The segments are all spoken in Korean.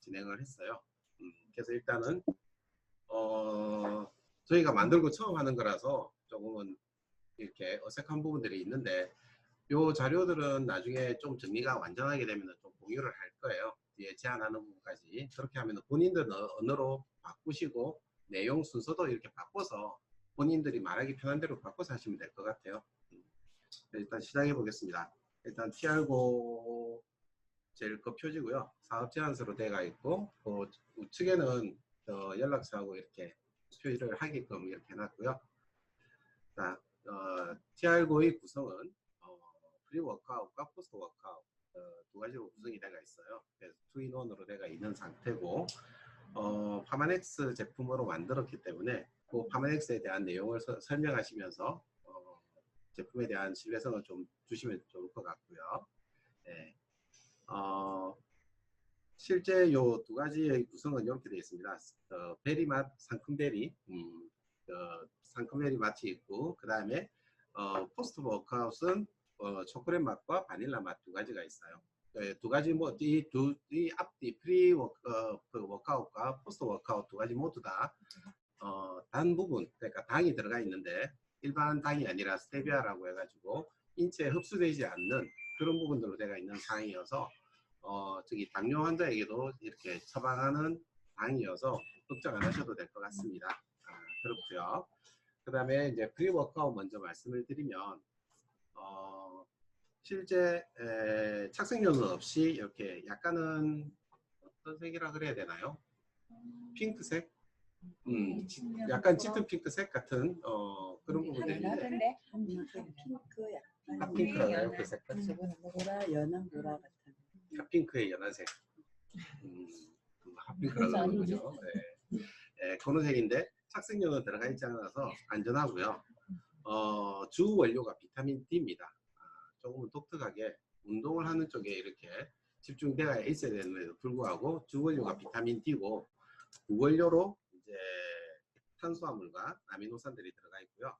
진행을 했어요. 그래서 일단은 저희가 만들고 처음 하는 거라서 조금은 이렇게 어색한 부분들이 있는데 요 자료들은 나중에 좀 정리가 완전하게 되면 좀 공유를 할 거예요. 뒤에 제안하는 부분까지. 그렇게 하면 본인들 언어로 바꾸시고 내용 순서도 이렇게 바꿔서 본인들이 말하기 편한 대로 바꿔서 하시면 될 것 같아요. 일단 시작해 보겠습니다. 일단 TR고 제일 그 표지고요. 사업 제안서로 되어 있고 우측에는 연락처하고 이렇게 표시를 하게끔 이렇게 해놨고요. 자, TR고의 구성은 프리 워크아웃과 포스트 워크아웃 두 가지로 구성이 되어 있어요. 그래서 2-in-1으로 되어 있는 상태고 파마넥스 제품으로 만들었기 때문에 그 파마넥스에 대한 내용을 설명하시면서 제품에 대한 신뢰성을 좀 주시면 좋을 것 같고요. 네. 실제 요 두 가지의 구성은 이렇게 되어 있습니다. 베리 맛, 상큼 베리, 상큼 베리 맛이 있고, 그 다음에 포스트 워크아웃은 초콜릿 맛과 바닐라 맛 두 가지가 있어요. 두 가지 이 앞뒤 프리 워크아웃과 포스트 워크아웃 두 가지 모두 다 단 부분, 그러니까 당이 들어가 있는데 일반 당이 아니라 스테비아라고 해가지고 인체에 흡수되지 않는 그런 부분들로 되어 있는 상이어서 저기 당뇨 환자에게도 이렇게 처방하는 당이어서 걱정 안 하셔도 될 것 같습니다. 그렇고요. 그 다음에 이제 프리 워크아웃 먼저 말씀을 드리면 실제 착색료는 없이 이렇게 약간은 어떤 색이라 그래야 되나요? 핑크색? 약간 짙은 핑크색 같은 그런 부분들인데 핫핑크라고 해요, 그 색깔? 연한 보라 같은 핫핑크의 연한색. 핫핑크라고 하는 거죠. 네. 네, 그런 색인데 착색료는 들어가 있지 않아서 안전하고요. 주 원료가 비타민 D입니다. 조금은 독특하게 운동을 하는 쪽에 이렇게 집중되어 있어야 되는데도 불구하고 주 원료가 비타민 D고 부원료로 이제 탄수화물과 아미노산들이 들어가 있고요.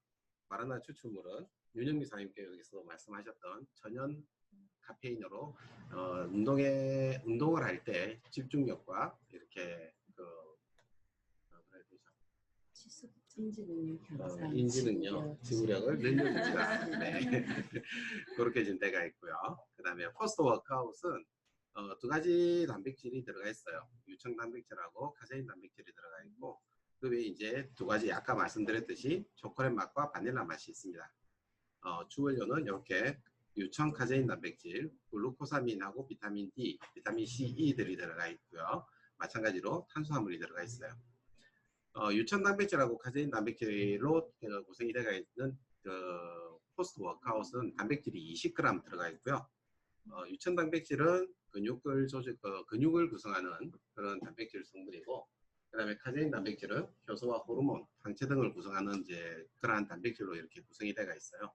바나나 추출물은 윤영미 사장님께서 말씀하셨던 천연 카페인으로 운동을 할 때 집중력과 이렇게 인지능력, 지구력을 늘려줍니다. 네. 그렇게 좀 되어 있고요. 그 다음에 포스트 워크아웃은 두 가지 단백질이 들어가 있어요. 유청 단백질하고 카제인 단백질이 들어가 있고 그 외에 이제 두 가지 아까 말씀드렸듯이 초콜릿 맛과 바닐라 맛이 있습니다. 주원료는 이렇게 유청 카제인 단백질, 글루코사민하고 비타민 D, 비타민 C, E들이 들어가 있고요. 마찬가지로 탄수화물이 들어가 있어요. 유천 단백질하고 카제인 단백질로 구성이 되어 있는 포스트 워크아웃은 단백질이 20g 들어가 있고요. 유천 단백질은 근육을 구성하는 그런 단백질 성분이고, 그 다음에 카제인 단백질은 효소와 호르몬, 항체 등을 구성하는 이제 그러한 단백질로 이렇게 구성이 되어 있어요.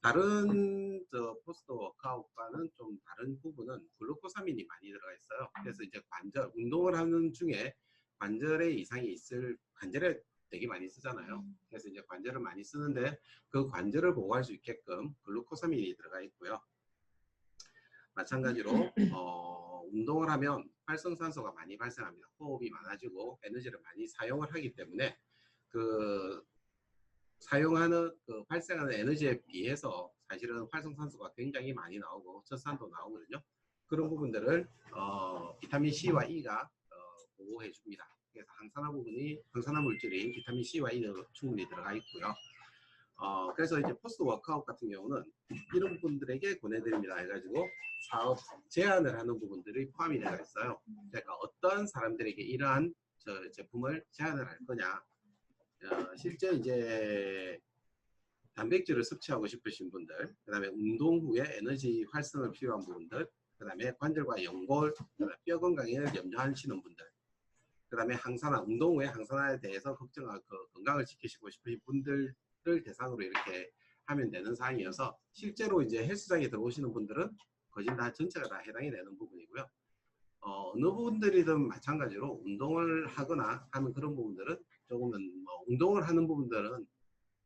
다른 포스트 워크아웃과는 좀 다른 부분은 글루코사민이 많이 들어가 있어요. 그래서 이제 운동을 하는 중에 관절에 이상이 있을, 관절에 되게 많이 쓰잖아요. 그래서 이제 관절을 많이 쓰는데 그 관절을 보호할 수 있게끔 글루코사민이 들어가 있고요. 마찬가지로 운동을 하면 활성산소가 많이 발생합니다. 호흡이 많아지고 에너지를 많이 사용을 하기 때문에 발생하는 에너지에 비해서 사실은 활성산소가 굉장히 많이 나오고 젖산도 나오거든요. 그런 부분들을 비타민 C와 E가 보호해 줍니다. 그래서 항산화 물질인 비타민 C와 E도 충분히 들어가 있고요. 그래서 이제 포스트 워크아웃 같은 경우는 이런 분들에게 보내드립니다. 해가지고 사업 제안을 하는 부분들이 포함이 되어 있어요. 그러니까 어떤 사람들에게 이러한 제품을 제안을 할 거냐. 실제 이제 단백질을 섭취하고 싶으신 분들, 그 다음에 운동 후에 에너지 활성을 필요한 분들, 그 다음에 관절과 연골, 뼈 건강을 염려하시는 분들, 그 다음에 운동 후에 항산화에 대해서 건강을 지키시고 싶으신 분들을 대상으로 이렇게 하면 되는 사항이어서 실제로 이제 헬스장에 들어오시는 분들은 거의 다 전체가 다 해당이 되는 부분이고요. 어느 분들이든 마찬가지로 운동을 하거나 하는 그런 부분들은 조금은 운동을 하는 부분들은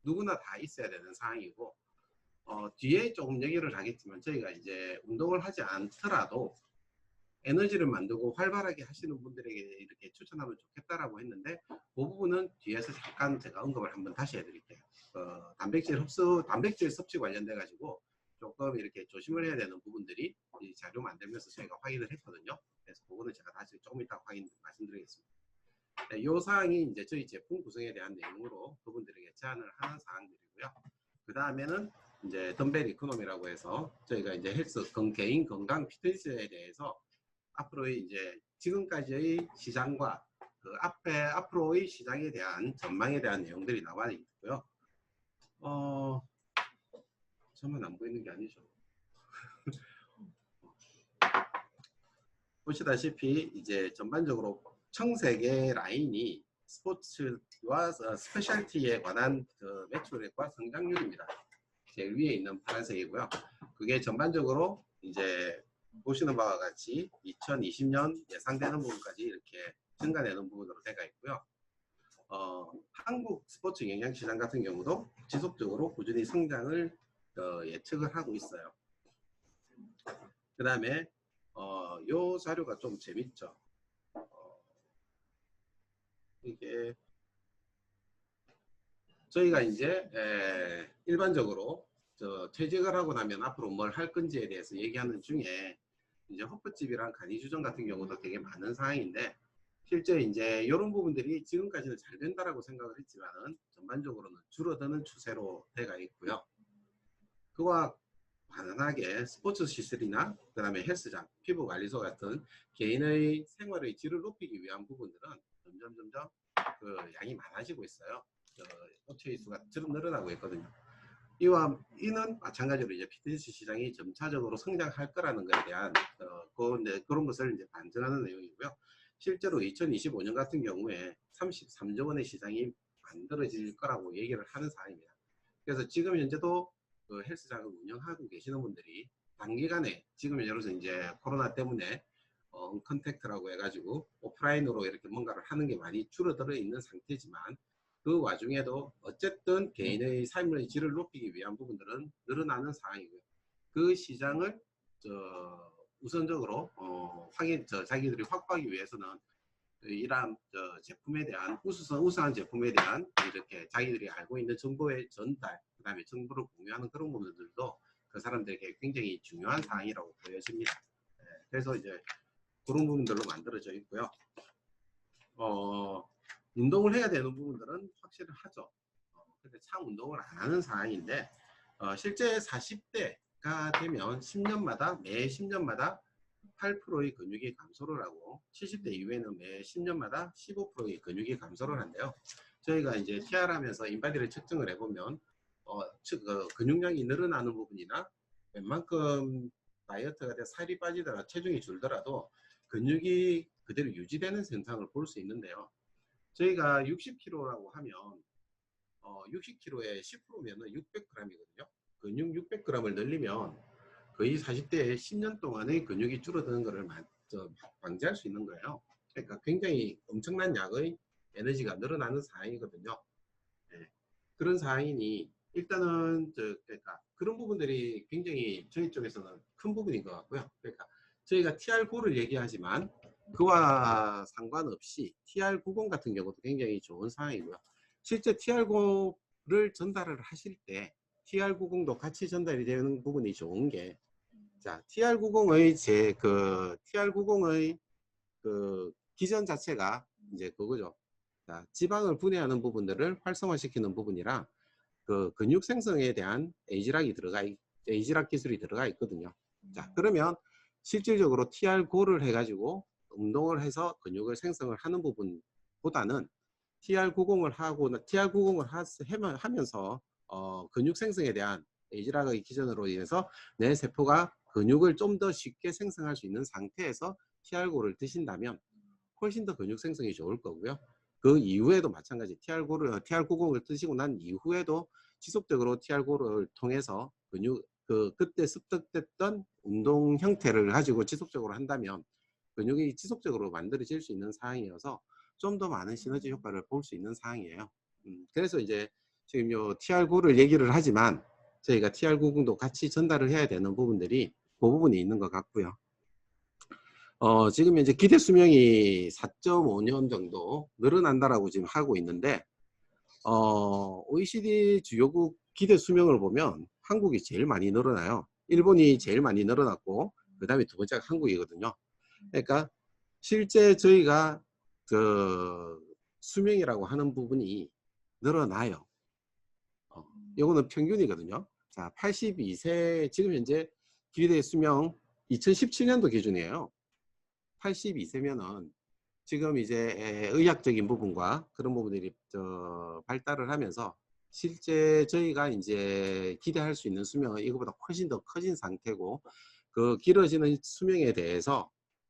누구나 다 있어야 되는 사항이고 뒤에 조금 얘기를 하겠지만 저희가 이제 운동을 하지 않더라도 에너지를 만들고 활발하게 하시는 분들에게 이렇게 추천하면 좋겠다라고 했는데 그 부분은 뒤에서 잠깐 제가 언급을 한번 다시 해드릴게요. 단백질 섭취 관련돼 가지고 조금 이렇게 조심을 해야 되는 부분들이 이 자료 만들면서 저희가 확인을 했거든요. 그래서 그거는 제가 다시 조금 이따 말씀드리겠습니다. 네, 이 사항이 이제 저희 제품 구성에 대한 내용으로 그분들에게 제안을 하는 사항들이고요. 그 다음에는 이제 덤벨 이코노미라고 해서 저희가 이제 헬스 개인 건강 피트니스에 대해서 앞으로의 이제 지금까지의 시장과 그 앞으로의 시장에 대한 전망에 대한 내용들이 나와 있고요. 저만 안 보이는 게 아니죠. 보시다시피 이제 전반적으로 청색의 라인이 스포츠와 스페셜티에 관한 그 매출액과 성장률입니다. 제일 위에 있는 파란색이고요. 그게 전반적으로 이제 보시는 바와 같이 2020년 예상되는 부분까지 이렇게 증가되는 부분으로 되어 있고요. 한국 스포츠 영양시장 같은 경우도 지속적으로 꾸준히 성장을 예측을 하고 있어요. 그 다음에 요 자료가 좀 재밌죠. 이게 저희가 이제 일반적으로 퇴직을 하고 나면 앞으로 뭘 할 건지에 대해서 얘기하는 중에 이제 호프집이랑 간이주점 같은 경우도 되게 많은 상황인데 실제 이제 이런 부분들이 지금까지는 잘 된다라고 생각을 했지만은 전반적으로는 줄어드는 추세로 되어 있고요. 그와 반면하게 스포츠 시설이나 그 다음에 헬스장, 피부관리소 같은 개인의 생활의 질을 높이기 위한 부분들은 점점 그 양이 많아지고 있어요. 업체의 수가 늘어나고 있거든요. 이는 마찬가지로 이제 피트니스 시장이 점차적으로 성장할 거라는 것에 대한 그런 것을 이제 반증하는 내용이고요. 실제로 2025년 같은 경우에 33조 원의 시장이 만들어질 거라고 얘기를 하는 상황입니다. 그래서 지금 현재도 그 헬스장을 운영하고 계시는 분들이 단기간에 지금 예를 들어서 이제 코로나 때문에 컨택트라고 해가지고 오프라인으로 이렇게 뭔가를 하는 게 많이 줄어들어 있는 상태지만 그 와중에도 어쨌든 개인의 삶의 질을 높이기 위한 부분들은 늘어나는 상황이고요. 그 시장을 우선적으로 자기들이 확보하기 위해서는 이러한 제품에 대한 우수한 제품에 대한 이렇게 자기들이 알고 있는 정보의 전달, 그 다음에 정보를 공유하는 그런 부분들도 그 사람들에게 굉장히 중요한 사항이라고 보여집니다. 그래서 이제 그런 부분들로 만들어져 있고요. 운동을 해야 되는 부분들은 확실히 하죠. 근데 참 운동을 안 하는 상황인데 실제 40대가 되면 10년마다 매 10년마다 8%의 근육이 감소를 하고 70대 이후에는 매 10년마다 15%의 근육이 감소를 한대요. 저희가 이제 TR 하면서 인바디를 측정을 해보면 근육량이 늘어나는 부분이나 웬만큼 다이어트가 돼 살이 빠지더라도 체중이 줄더라도 근육이 그대로 유지되는 현상을 볼 수 있는데요. 저희가 60kg라고 하면 60kg에 10%면은 600g이거든요. 근육 600g을 늘리면 거의 40대에 10년 동안의 근육이 줄어드는 것을 방지할 수 있는 거예요. 그러니까 굉장히 엄청난 양의 에너지가 늘어나는 상황이거든요. 네. 그런 상황이니 일단은 그러니까 그런 부분들이 굉장히 저희 쪽에서는 큰 부분인 것 같고요. 그러니까 저희가 TR9를 얘기하지만 그와 상관없이 TR90 같은 경우도 굉장히 좋은 상황이고요. 실제 TR9를 전달을 하실 때 TR90도 같이 전달이 되는 부분이 좋은 게 자, TR90의 TR90의 그 기전 자체가 이제 그거죠. 자, 지방을 분해하는 부분들을 활성화시키는 부분이랑 그 근육 생성에 대한 에이지락 기술이 들어가 있거든요. 자, 그러면 실질적으로 TR9를 해가지고 운동을 해서 근육을 생성을 하는 부분보다는 TR90을 하면서 근육 생성에 대한 에이지락의 기전으로 인해서 내 세포가 근육을 좀 더 쉽게 생성할 수 있는 상태에서 TR9를 드신다면 훨씬 더 근육 생성이 좋을 거고요. 그 이후에도 마찬가지 TR90을 드시고 난 이후에도 지속적으로 TR9를 통해서 그때 습득됐던 운동 형태를 가지고 지속적으로 한다면 근육이 지속적으로 만들어질 수 있는 상황이어서 좀 더 많은 시너지 효과를 볼 수 있는 상황이에요. 그래서 이제 지금 요 TR9를 얘기를 하지만 저희가 TR90도 같이 전달을 해야 되는 부분들이 그 부분이 있는 것 같고요. 지금 이제 기대 수명이 4.5년 정도 늘어난다라고 지금 하고 있는데, OECD 주요국 기대 수명을 보면 한국이 제일 많이 늘어나요. 일본이 제일 많이 늘어났고, 그 다음에 두 번째가 한국이거든요. 그러니까 실제 저희가 그 수명이라고 하는 부분이 늘어나요. 이거는 평균이거든요. 자, 82세, 지금 현재 기대 수명 2017년도 기준이에요. 82세면은 지금 이제 의학적인 부분과 그런 부분들이 발달을 하면서 실제 저희가 이제 기대할 수 있는 수명은 이거보다 훨씬 더 커진 상태고, 그 길어지는 수명에 대해서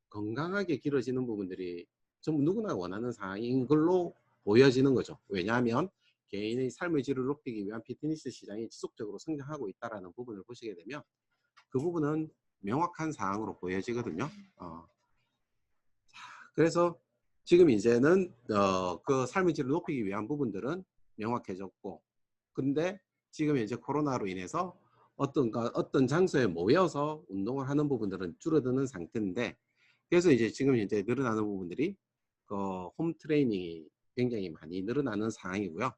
건강하게 길어지는 부분들이 전부 누구나 원하는 사항인 걸로 보여지는 거죠. 왜냐하면 개인의 삶의 질을 높이기 위한 피트니스 시장이 지속적으로 성장하고 있다는 부분을 보시게 되면 그 부분은 명확한 사항으로 보여지거든요. 그래서 지금 이제는 그 삶의 질을 높이기 위한 부분들은 명확해졌고, 근데 지금 이제 코로나로 인해서 어떤 장소에 모여서 운동을 하는 부분들은 줄어드는 상태인데, 그래서 이제 지금 이제 늘어나는 부분들이 홈 트레이닝이 굉장히 많이 늘어나는 상황이고요.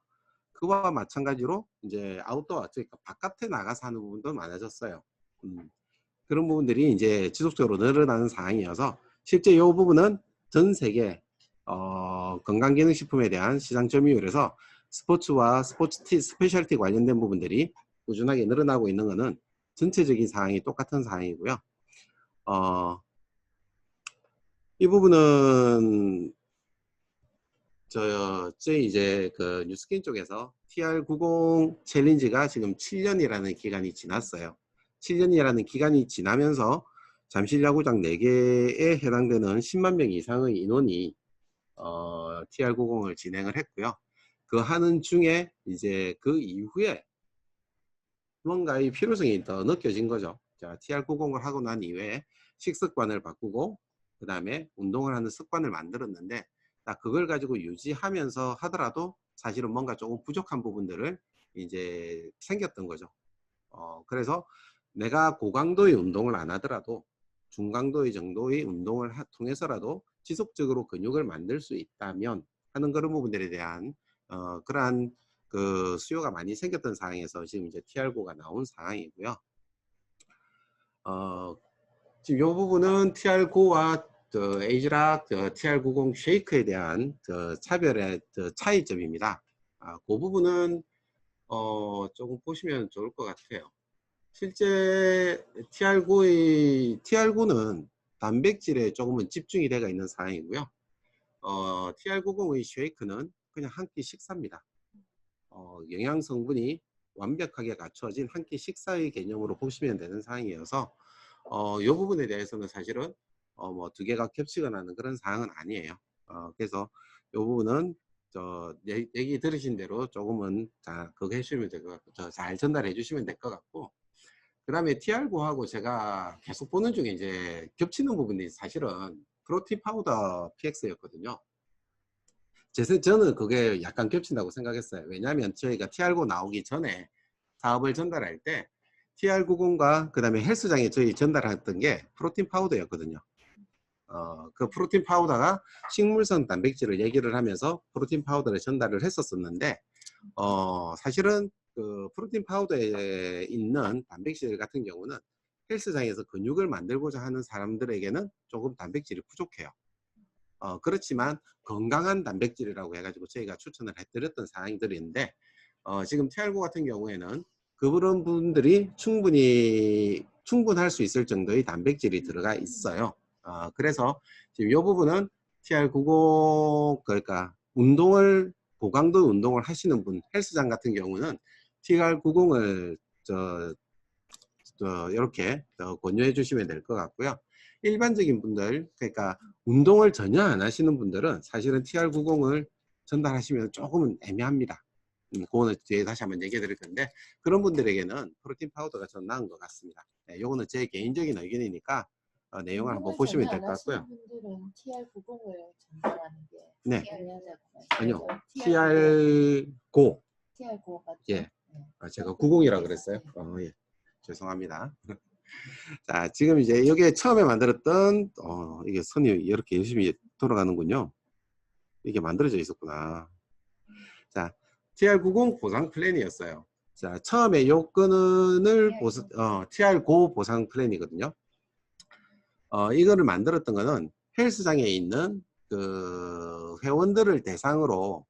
그와 마찬가지로 이제 아웃도어, 그러니까 바깥에 나가서 하는 부분도 많아졌어요. 그런 부분들이 이제 지속적으로 늘어나는 상황이어서 실제 이 부분은 전 세계 건강기능식품에 대한 시장 점유율에서 스포츠와 스페셜티 관련된 부분들이 꾸준하게 늘어나고 있는 것은 전체적인 상황이 똑같은 상황이고요. 이 부분은 저희 이제 그 뉴스킨 쪽에서 TR90 챌린지가 지금 7년이라는 기간이 지났어요. 7년이라는 기간이 지나면서 잠실야구장 4개에 해당되는 10만 명 이상의 인원이 TR90을 진행을 했고요. 그 하는 중에 이제 그 이후에 뭔가의 필요성이 더 느껴진 거죠. 자, TR90을 하고 난 이후에 식습관을 바꾸고 그 다음에 운동을 하는 습관을 만들었는데, 그걸 가지고 유지하면서 하더라도 사실은 뭔가 조금 부족한 부분들을 이제 생겼던 거죠. 그래서 내가 고강도의 운동을 안 하더라도 중강도의 정도의 운동을 통해서라도 지속적으로 근육을 만들 수 있다면 하는 그런 부분들에 대한 그러한 그 수요가 많이 생겼던 상황에서 지금 이제 TR9가 나온 상황이고요. 지금 이 부분은 TR9와 에이즈락 TR90 쉐이크에 대한 차별의 차이점입니다. 그 부분은 조금 보시면 좋을 것 같아요. 실제 TR9는 단백질에 조금은 집중이 되어 있는 상황이고요. TR90의 쉐이크는 그냥 한 끼 식사입니다. 영양 성분이 완벽하게 갖춰진 한 끼 식사의 개념으로 보시면 되는 상황이어서 이 부분에 대해서는 사실은 뭐 두 개가 겹치거나 하는 그런 상황은 아니에요. 그래서 이 부분은 얘기 들으신 대로 조금은 그거 해주시면 될 것 같고, 잘 전달해 주시면 될 것 같고, 그 다음에 TR9하고 제가 계속 보는 중에 이제 겹치는 부분이 사실은 프로틴 파우더 PX였거든요. 저는 그게 약간 겹친다고 생각했어요. 왜냐하면 저희가 TR9 나오기 전에 사업을 전달할 때 TR90과 그 다음에 헬스장에 저희 전달했던 게 프로틴 파우더였거든요. 그 프로틴 파우더가 식물성 단백질을 얘기를 하면서 프로틴 파우더를 전달을 했었었는데, 사실은 그 프로틴 파우더에 있는 단백질 같은 경우는 헬스장에서 근육을 만들고자 하는 사람들에게는 조금 단백질이 부족해요. 그렇지만 건강한 단백질이라고 해가지고 저희가 추천을 해드렸던 사항들인데, 지금 TR9 같은 경우에는 그런 분들이 충분할 수 있을 정도의 단백질이 들어가 있어요. 그래서 지금 이 부분은 TR90, 그러니까 고강도 운동을 하시는 분, 헬스장 같은 경우는 TR90을 이렇게 권유해 주시면 될 것 같고요. 일반적인 분들, 그러니까 운동을 전혀 안 하시는 분들은 사실은 TR90을 전달하시면 조금은 애매합니다. 그거는 뒤에 다시 한번 얘기해 드릴 건데, 그런 분들에게는 프로틴 파우더가 전 나은 것 같습니다. 요거는 제 개인적인 의견이니까 내용을 한번 보시면 될 것 같고요. 분들은 TR90을 전달하는 게 네. 해야 아니요. TR9. TR9 맞죠? 예. 네. 제가 90이라 그랬어요. 예. 죄송합니다. 자, 지금 이제 여기에 처음에 만들었던 이게 선이 이렇게 열심히 돌아가는군요. 이게 만들어져 있었구나. 자, TR90 보상 플랜이었어요. 자, 처음에 요 건을 TR9 보상 플랜이거든요. 이거를 만들었던 거는 헬스장에 있는 그 회원들을 대상으로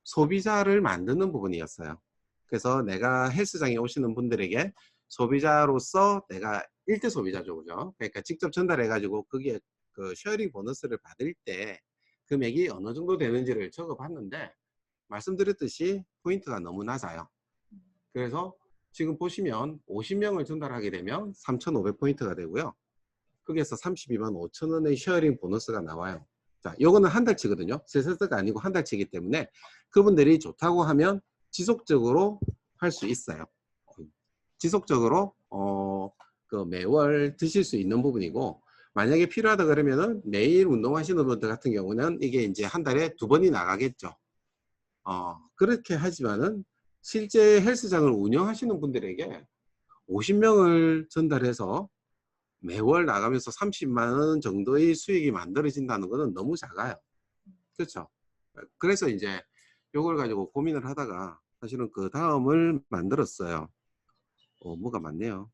소비자를 만드는 부분이었어요. 그래서 내가 헬스장에 오시는 분들에게 소비자로서 내가 1대 소비자죠, 그죠? 그러니까 직접 전달해가지고 거기에 그 쉐어링 보너스를 받을 때 금액이 어느 정도 되는지를 적어봤는데 말씀드렸듯이 포인트가 너무 낮아요. 그래서 지금 보시면 50명을 전달하게 되면 3,500포인트가 되고요. 거기에서 32만 5천 원의 쉐어링 보너스가 나와요. 자, 요거는 한 달치거든요. 세 세트가 아니고 한 달치이기 때문에 그분들이 좋다고 하면 지속적으로 할 수 있어요. 지속적으로 그 매월 드실 수 있는 부분이고, 만약에 필요하다 그러면은 매일 운동하시는 분들 같은 경우는 이게 이제 한 달에 2번이 나가겠죠. 그렇게 하지만은 실제 헬스장을 운영하시는 분들에게 50명을 전달해서 매월 나가면서 30만 원 정도의 수익이 만들어진다는 것은 너무 작아요. 그렇죠? 그래서 이제 이걸 가지고 고민을 하다가 사실은 그 다음을 만들었어요. 뭐가 많네요.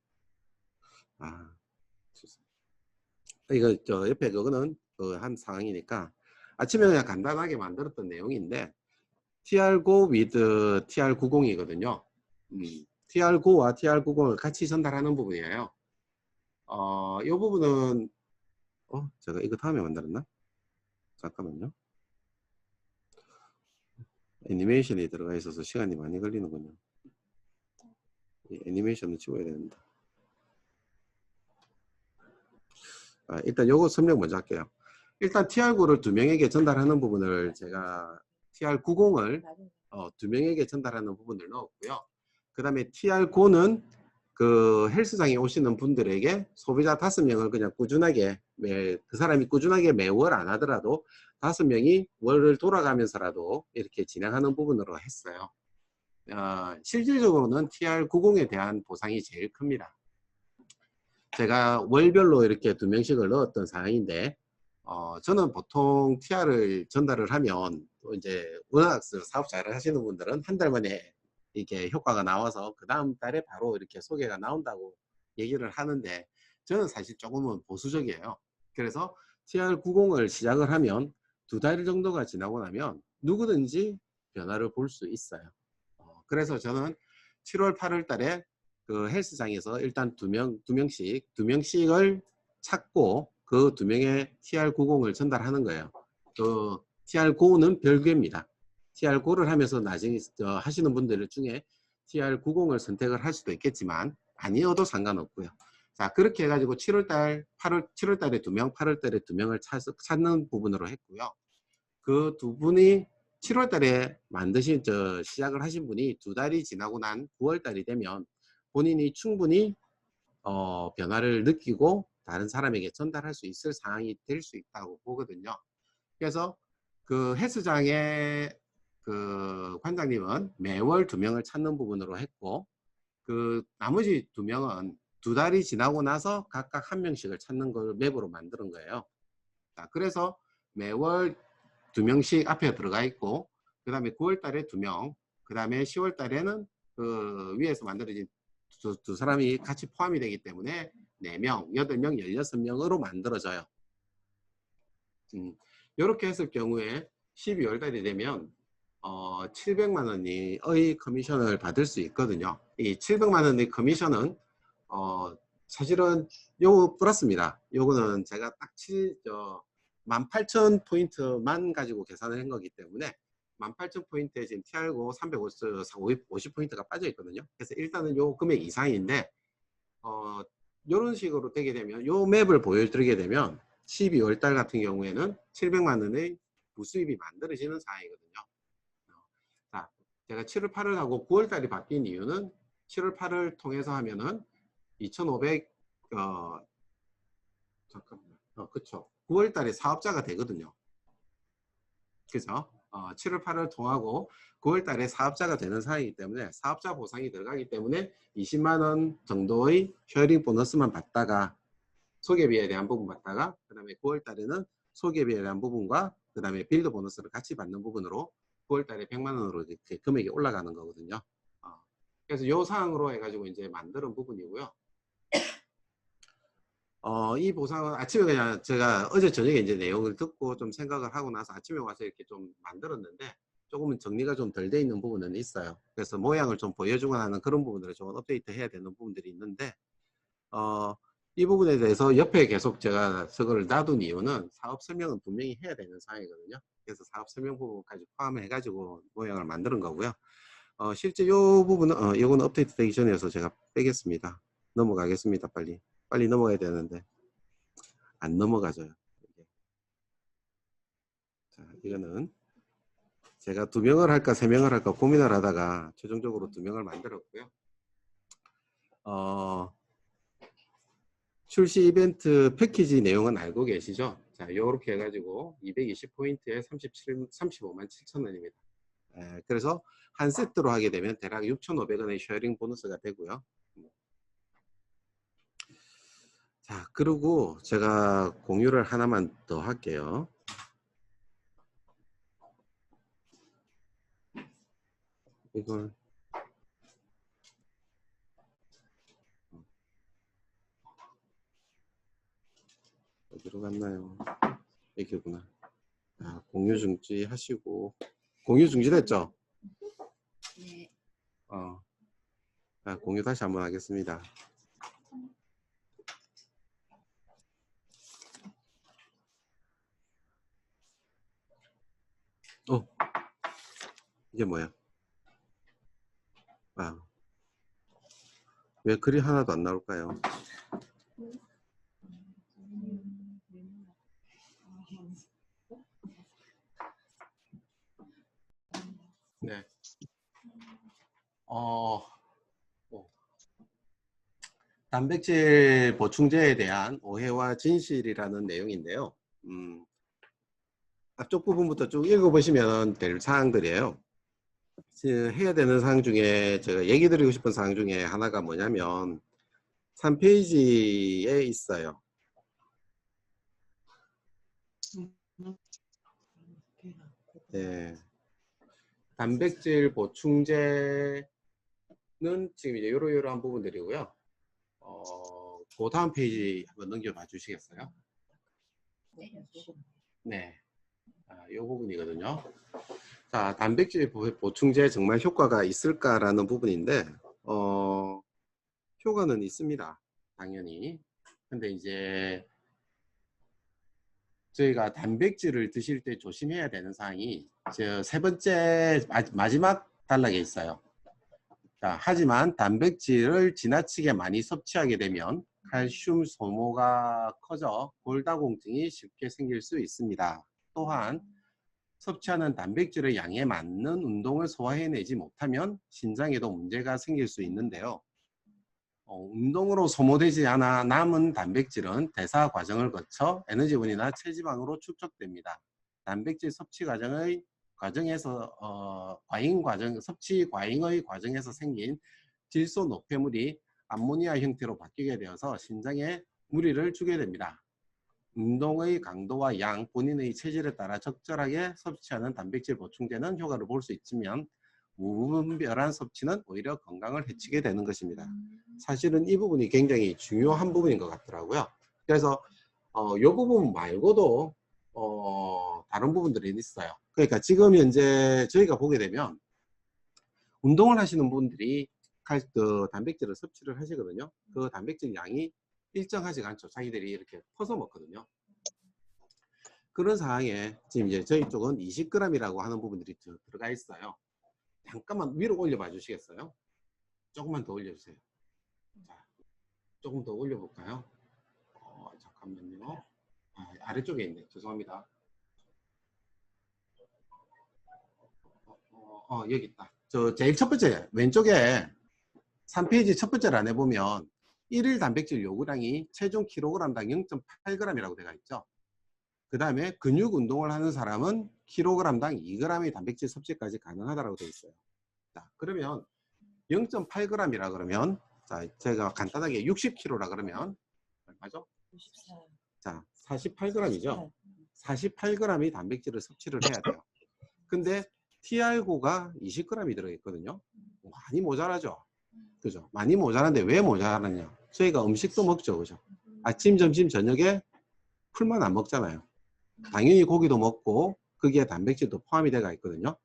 이거 저 옆에 그거는 한 상황이니까 아침에 그냥 간단하게 만들었던 내용인데 TR9 with TR90이거든요. TR9와 TR90을 같이 전달하는 부분이에요. 이 부분은 제가 이거 다음에 만들었나? 잠깐만요. 애니메이션이 들어가 있어서 시간이 많이 걸리는군요. 이 애니메이션을 지워야 되는데. 일단 요거 설명 먼저 할게요. 일단 TR9를 2명에게 전달하는 부분을 제가 TR90을 2명에게 전달하는 부분을 넣었고요. 그 다음에 TR9는 그 헬스장에 오시는 분들에게 소비자 5명을 그냥 꾸준하게 그 사람이 꾸준하게 매월 안 하더라도 5명이 월을 돌아가면서라도 이렇게 진행하는 부분으로 했어요. 실질적으로는 TR90에 대한 보상이 제일 큽니다. 제가 월별로 이렇게 2명씩을 넣었던 상황인데 저는 보통 TR을 전달을 하면 또 이제 워낙 사업 잘 하시는 분들은 한 달 만에 이렇게 효과가 나와서 그 다음 달에 바로 이렇게 소개가 나온다고 얘기를 하는데 저는 사실 조금은 보수적이에요. 그래서 TR90을 시작을 하면 2달 정도가 지나고 나면 누구든지 변화를 볼 수 있어요. 그래서 저는 7월 8월 달에 그 헬스장에서 일단 2명씩을 찾고 그 2명의 TR90을 전달하는 거예요. 그 TR9는 별개입니다. TR9를 하면서 나중에 하시는 분들 중에 TR90을 선택을 할 수도 있겠지만 아니어도 상관없고요. 자, 그렇게 해가지고 7월달에 2명, 8월달에 2명을 찾는 부분으로 했고요. 그 두 분이 7월달에 시작을 하신 분이 2달이 지나고 난 9월달이 되면 본인이 충분히 변화를 느끼고 다른 사람에게 전달할 수 있을 상황이 될 수 있다고 보거든요. 그래서 그 헬스장의 그 관장님은 매월 2명을 찾는 부분으로 했고, 그 나머지 2명은 2달이 지나고 나서 각각 1명씩을 찾는 걸 맵으로 만드는 거예요. 자, 그래서 매월 2명씩 앞에 들어가 있고, 그 다음에 9월달에 2명, 그 다음에 10월달에는 그 위에서 만들어진 두 사람이 같이 포함이 되기 때문에 4명, 8명, 16명으로 만들어져요. 이렇게 했을 경우에 12월 달이 되면 700만 원의 커미션을 받을 수 있거든요. 이 700만 원의 커미션은 사실은 요거 플러스입니다. 요거는 제가 딱 18,000포인트만 가지고 계산을 한 거기 때문에 18,000포인트에 지금 TR9 350포인트가 빠져 있거든요. 그래서 일단은 요 금액 이상인데 요런 식으로 되게 되면 요 맵을 보여드리게 되면 12월 달 같은 경우에는 700만 원의 부수입이 만들어지는 상황이거든요. 자, 제가 7월 8월 하고 9월 달이 바뀐 이유는 7월 8월 통해서 하면은 2,500 잠깐만요. 그쵸. 9월 달에 사업자가 되거든요. 그죠? 7월 8월 통하고 9월 달에 사업자가 되는 사이이기 때문에 사업자 보상이 들어가기 때문에 20만 원 정도의 쉐어링 보너스만 받다가 소개비에 대한 부분 받다가 그다음에 9월 달에는 소개비에 대한 부분과 그다음에 빌드 보너스를 같이 받는 부분으로 9월 달에 100만 원으로 이렇게 금액이 올라가는 거거든요. 그래서 이 사항으로 해가지고 이제 만드는 부분이고요. 이 보상은 아침에 그냥 제가 어제 저녁에 이제 내용을 듣고 좀 생각을 하고 나서 아침에 와서 이렇게 좀 만들었는데 조금은 정리가 좀 덜 돼 있는 부분은 있어요. 그래서 모양을 좀 보여주거나 하는 그런 부분들을 좀 업데이트 해야 되는 부분들이 있는데 이 부분에 대해서 옆에 계속 제가 저거를 놔둔 이유는 사업 설명은 분명히 해야 되는 사항이거든요. 그래서 사업 설명 부분까지 포함해 가지고 모양을 만드는 거고요. 실제 이 부분은 이거는 업데이트 되기 전이어서 제가 빼겠습니다. 넘어가겠습니다. 빨리 넘어가야 되는데 안 넘어가져요. 자, 이거는 제가 2명을 할까 3명을 할까 고민을 하다가 최종적으로 2명을 만들었고요. 출시 이벤트 패키지 내용은 알고 계시죠? 자, 요렇게 해가지고 220포인트에 35만 7천 원입니다. 그래서 한 세트로 하게 되면 대략 6,500원의 쉐어링 보너스가 되고요. 자, 그리고 제가 공유를 하나만 더 할게요. 이걸 어디로 갔나요? 여기구나. 공유 중지 하시고 공유 중지됐죠? 네. 공유 다시 한번 하겠습니다. 이게 뭐야? 왜 글이 하나도 안 나올까요? 네. 단백질 보충제에 대한 오해와 진실이라는 내용인데요. 앞쪽 부분부터 쭉 읽어보시면 될 사항들이에요. 해야 되는 사항 중에 제가 얘기 드리고 싶은 사항 중에 하나가 뭐냐면 3페이지에 있어요. 네. 단백질 보충제는 지금 이제 요러요러한 부분들이고요. 그 다음 페이지 한번 넘겨봐 주시겠어요? 네. 이 부분이거든요. 자, 단백질 보충제 정말 효과가 있을까라는 부분인데, 효과는 있습니다. 당연히. 근데 이제 저희가 단백질을 드실 때 조심해야 되는 사항이 세 번째 마지막 단락에 있어요. 자, 하지만 단백질을 지나치게 많이 섭취하게 되면 칼슘 소모가 커져 골다공증이 쉽게 생길 수 있습니다. 또한 섭취하는 단백질의 양에 맞는 운동을 소화해내지 못하면 신장에도 문제가 생길 수 있는데요. 운동으로 소모되지 않아 남은 단백질은 대사 과정을 거쳐 에너지원이나 체지방으로 축적됩니다. 단백질 섭취 과정에서 섭취 과잉의 과정에서 생긴 질소 노폐물이 암모니아 형태로 바뀌게 되어서 신장에 무리를 주게 됩니다. 운동의 강도와 양, 본인의 체질에 따라 적절하게 섭취하는 단백질 보충제는 효과를 볼 수 있지만 무분별한 섭취는 오히려 건강을 해치게 되는 것입니다. 사실은 이 부분이 굉장히 중요한 부분인 것 같더라고요. 그래서 이 부분 말고도 다른 부분들이 있어요. 그러니까 지금 현재 저희가 보게 되면 운동을 하시는 분들이 단백질을 섭취를 하시거든요. 그 단백질 양이 일정하지가 않죠. 자기들이 이렇게 퍼서 먹거든요. 그런 상황에 지금 이제 저희 쪽은 20g이라고 하는 부분들이 들어가 있어요. 잠깐만 위로 올려봐 주시겠어요? 조금만 더 올려주세요. 자, 조금 더 올려볼까요? 잠깐만요. 아래쪽에 있네. 죄송합니다. 여기 있다. 저 제일 첫 번째 왼쪽에 3페이지 첫 번째 란에 보면 1일 단백질 요구량이 체중 킬로그램당 0.8g이라고 되어 있죠. 그 다음에 근육 운동을 하는 사람은 킬로그램당 2g의 단백질 섭취까지 가능하다고 되어 있어요. 자, 그러면 0.8g이라 그러면, 자, 제가 간단하게 60kg라 그러면 얼마죠? 94. 자, 48g이죠. 48g의 단백질을 섭취를 해야 돼요. 근데 TR9가 20g이 들어있거든요. 많이 모자라죠. 그죠? 많이 모자란데 왜 모자라냐? 저희가 음식도 먹죠, 그죠? 아침, 점심, 저녁에 풀만 안 먹잖아요. 당연히 고기도 먹고 거기에 단백질도 포함이 되어 있거든요.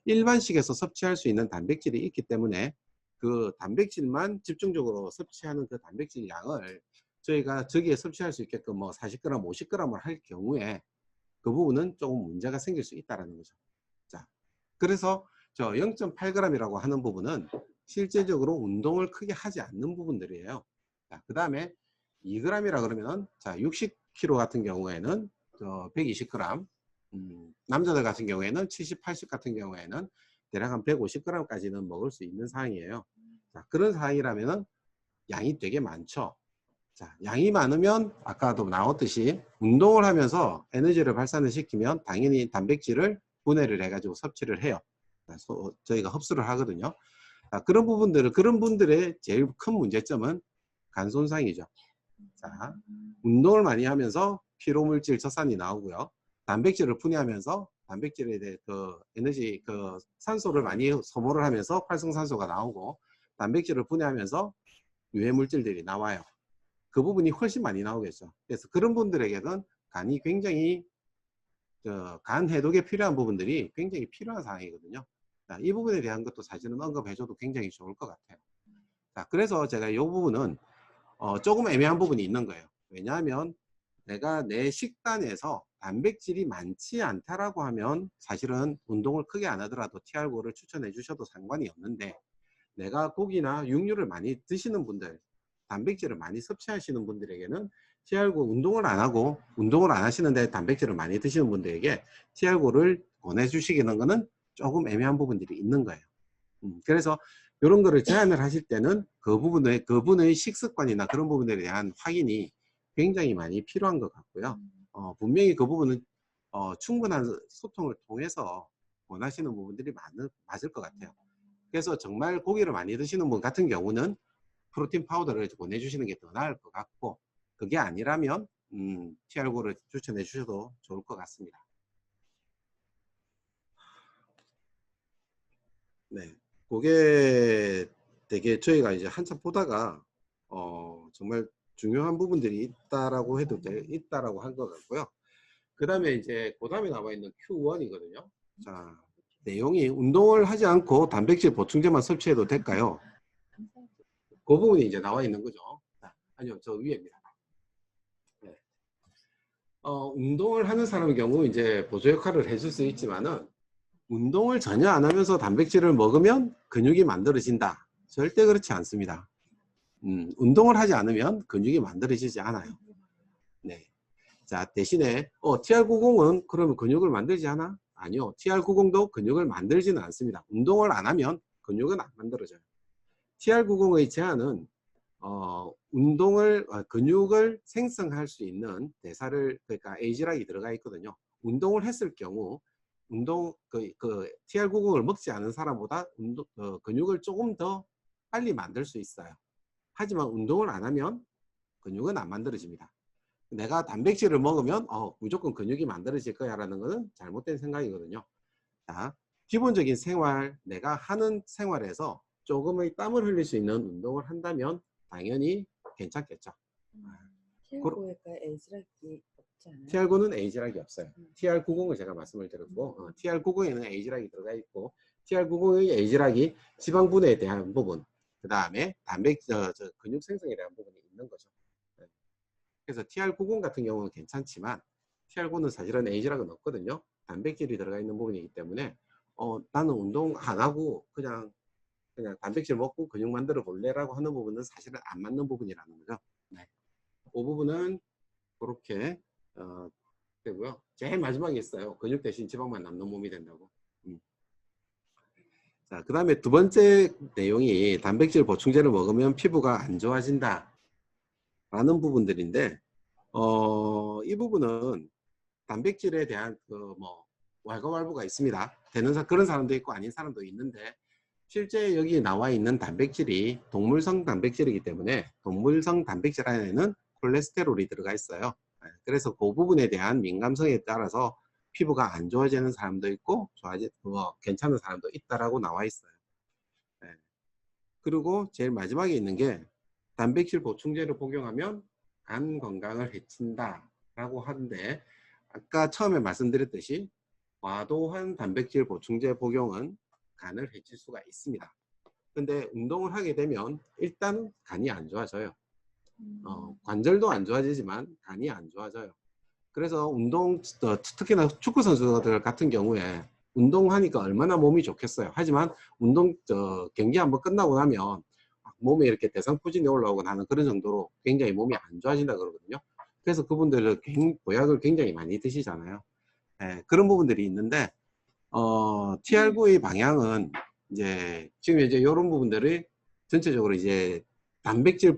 일반식에서 섭취할 수 있는 단백질이 있기 때문에 그 단백질만 집중적으로 섭취하는 그 단백질 양을 저희가 저기에 섭취할 수 있게끔 뭐 40g, 50g을 할 경우에 그 부분은 조금 문제가 생길 수 있다는 거죠. 자, 그래서 저 0.8g이라고 하는 부분은 실제적으로 운동을 크게 하지 않는 부분들이에요. 자, 그 다음에 2g이라 그러면 자 60kg 같은 경우에는 120g, 남자들 같은 경우에는 70, 80 같은 경우에는 대략 한 150g까지는 먹을 수 있는 상황이에요. 자, 그런 상황이라면은 양이 되게 많죠. 자, 양이 많으면 아까도 나왔듯이 운동을 하면서 에너지를 발산을 시키면 당연히 단백질을 분해를 해가지고 섭취를 해요. 저희가 흡수를 하거든요. 자, 그런 분들의 제일 큰 문제점은 간 손상이죠. 자, 운동을 많이 하면서 피로물질 저산이 나오고요. 단백질을 분해하면서 단백질에 대해 그 에너지, 그 산소를 많이 소모를 하면서 활성산소가 나오고 단백질을 분해하면서 유해 물질들이 나와요. 그 부분이 훨씬 많이 나오겠죠. 그래서 그런 분들에게는 간이 굉장히 간 해독에 필요한 부분들이 굉장히 필요한 상황이거든요. 자, 이 부분에 대한 것도 사실은 언급해줘도 굉장히 좋을 것 같아요. 자, 그래서 제가 이 부분은 조금 애매한 부분이 있는 거예요. 왜냐하면 내가 내 식단에서 단백질이 많지 않다라고 하면 사실은 운동을 크게 안 하더라도 TR9를 추천해 주셔도 상관이 없는데, 내가 고기나 육류를 많이 드시는 분들, 단백질을 많이 섭취하시는 분들에게는 TR9 운동을 안 하고 운동을 안 하시는데 단백질을 많이 드시는 분들에게 TR9를 보내주시기는 거는 조금 애매한 부분들이 있는 거예요. 그래서 이런 거를 제안을 하실 때는 그분의 식습관이나 그런 부분들에 대한 확인이 굉장히 많이 필요한 것 같고요. 분명히 그 부분은 충분한 소통을 통해서 원하시는 부분들이 맞을 것 같아요. 그래서 정말 고기를 많이 드시는 분 같은 경우는 프로틴 파우더를 보내주시는 게 더 나을 것 같고, 그게 아니라면 TR9를 추천해 주셔도 좋을 것 같습니다. 네, 그게 되게 저희가 이제 한참 보다가 정말 중요한 부분들이 있다라고 해도 있다라고 한 것 같고요. 그 다음에 이제 그 다음에 나와 있는 Q1이거든요. 자, 내용이 운동을 하지 않고 단백질 보충제만 섭취해도 될까요? 그 부분이 이제 나와 있는 거죠. 자, 아니요, 저 위에입니다. 네. 운동을 하는 사람의 경우 이제 보조 역할을 해줄 수 있지만은, 운동을 전혀 안 하면서 단백질을 먹으면 근육이 만들어진다. 절대 그렇지 않습니다. 운동을 하지 않으면 근육이 만들어지지 않아요. 네. 자, 대신에 TR90은 그러면 근육을 만들지 않아? 아니요. TR90도 근육을 만들지는 않습니다. 운동을 안 하면 근육은 안 만들어져요. TR90의 제한은 근육을 생성할 수 있는 대사를, 그러니까 에이지락이 들어가 있거든요. 운동을 했을 경우 TR90을 먹지 않은 사람보다 근육을 조금 더 빨리 만들 수 있어요. 하지만 운동을 안 하면 근육은 안 만들어집니다. 내가 단백질을 먹으면 무조건 근육이 만들어질 거야 라는 것은 잘못된 생각이거든요. 자, 기본적인 생활, 내가 하는 생활에서 조금의 땀을 흘릴 수 있는 운동을 한다면 당연히 괜찮겠죠. TR9에가 에이즈락이 없지 않아요? TR9는 에이지락이 없어요. TR90을 제가 말씀을 드렸고, TR90에는 에이지락이 들어가 있고, TR90의 에이지락이 지방 분해에 대한 부분, 그 다음에 근육 생성에 대한 부분이 있는 거죠. 네. 그래서 TR90 같은 경우는 괜찮지만 TR9는 사실은 에이지락은 없거든요. 단백질이 들어가 있는 부분이기 때문에 나는 운동 안 하고 그냥 단백질 먹고 근육 만들어 볼래라고 하는 부분은 사실은 안 맞는 부분이라는 거죠. 네. 그 부분은 그렇게 되고요. 제일 마지막에 있어요. 근육 대신 지방만 남는 몸이 된다고. 자, 그 다음에 두 번째 내용이 단백질 보충제를 먹으면 피부가 안 좋아진다 라는 부분들인데, 이 부분은 단백질에 대한 왈가왈부가 있습니다. 그런 사람도 있고 아닌 사람도 있는데 실제 여기 나와 있는 단백질이 동물성 단백질이기 때문에 동물성 단백질 안에는 콜레스테롤이 들어가 있어요. 그래서 그 부분에 대한 민감성에 따라서 피부가 안 좋아지는 사람도 있고 괜찮은 사람도 있다라고 나와 있어요. 네. 그리고 제일 마지막에 있는 게 단백질 보충제를 복용하면 간 건강을 해친다라고 하는데 아까 처음에 말씀드렸듯이 과도한 단백질 보충제 복용은 간을 해칠 수가 있습니다. 근데 운동을 하게 되면 일단 간이 안 좋아져요. 관절도 안 좋아지지만 간이 안 좋아져요. 그래서 특히나 축구 선수들 같은 경우에 운동하니까 얼마나 몸이 좋겠어요. 하지만 경기 한번 끝나고 나면 몸에 이렇게 대상포진이 올라오거나 하는 그런 정도로 굉장히 몸이 안 좋아진다 그러거든요. 그래서 그분들은 보약을 굉장히 많이 드시잖아요. 그런 부분들이 있는데 TR9의 방향은 지금 이런 부분들을 전체적으로 단백질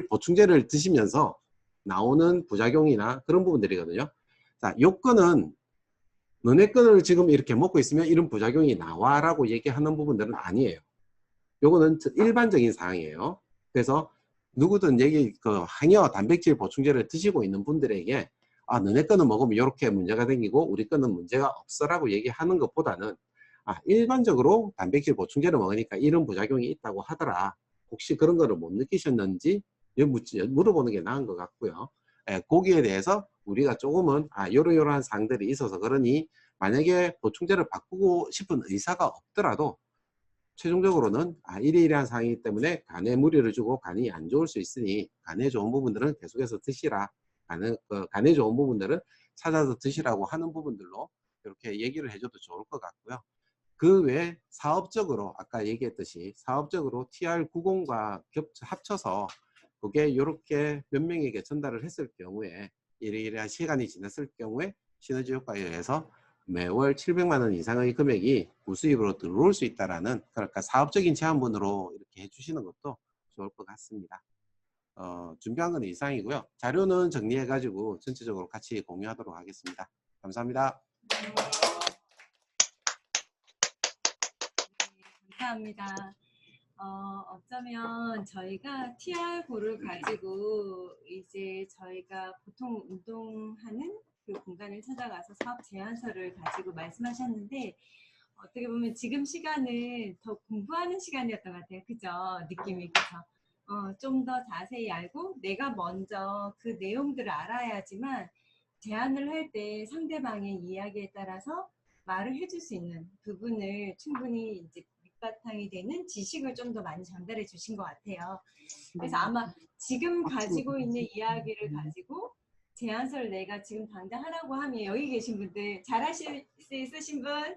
보충제를 드시면서 나오는 부작용이나 그런 부분들이거든요. 자, 요건은 너네 거를 지금 이렇게 먹고 있으면 이런 부작용이 나와라고 얘기하는 부분들은 아니에요. 요거는 일반적인 사항이에요. 그래서 누구든 항여 단백질 보충제를 드시고 있는 분들에게 너네 거는 먹으면 이렇게 문제가 생기고 우리 거는 문제가 없어라고 얘기하는 것보다는 일반적으로 단백질 보충제를 먹으니까 이런 부작용이 있다고 하더라. 혹시 그런 거를 못 느끼셨는지 물어보는 게 나은 것 같고요. 거기에 대해서 우리가 조금은 이러한 사항들이 있어서 그러니 만약에 보충제를 바꾸고 싶은 의사가 없더라도 최종적으로는 이러이러한 상황이기 때문에 간에 무리를 주고 간이 안 좋을 수 있으니 간에 좋은 부분들은 계속해서 드시라. 간에 좋은 부분들은 찾아서 드시라고 하는 부분들로 이렇게 얘기를 해줘도 좋을 것 같고요. 그 외에 사업적으로 아까 얘기했듯이 사업적으로 TR90과 합쳐서 그게 이렇게 몇 명에게 전달을 했을 경우에 이러이러한 시간이 지났을 경우에 시너지 효과에 의해서 매월 700만 원 이상의 금액이 부수입으로 들어올 수 있다라는 그러니까 사업적인 제안분으로 이렇게 해주시는 것도 좋을 것 같습니다. 준비한 건 이상이고요. 자료는 정리해 가지고 전체적으로 같이 공유하도록 하겠습니다. 감사합니다. 감사합니다. 어쩌면 저희가 TR9를 가지고 이제 저희가 보통 운동하는 그 공간을 찾아가서 사업 제안서를 가지고 말씀하셨는데 어떻게 보면 지금 시간은 더 공부하는 시간이었던 것 같아요. 그죠? 느낌이 그죠? 좀 더 자세히 알고 내가 먼저 그 내용들을 알아야지만 제안을 할 때 상대방의 이야기에 따라서 말을 해줄 수 있는 부분을 충분히 이제 밑바탕이 되는 지식을 좀 더 많이 전달해 주신 것 같아요. 그래서 아마 지금 가지고 있는 이야기를 가지고 제안서를 내가 지금 당장 하라고 하면 여기 계신 분들 잘하실 수 있으신 분?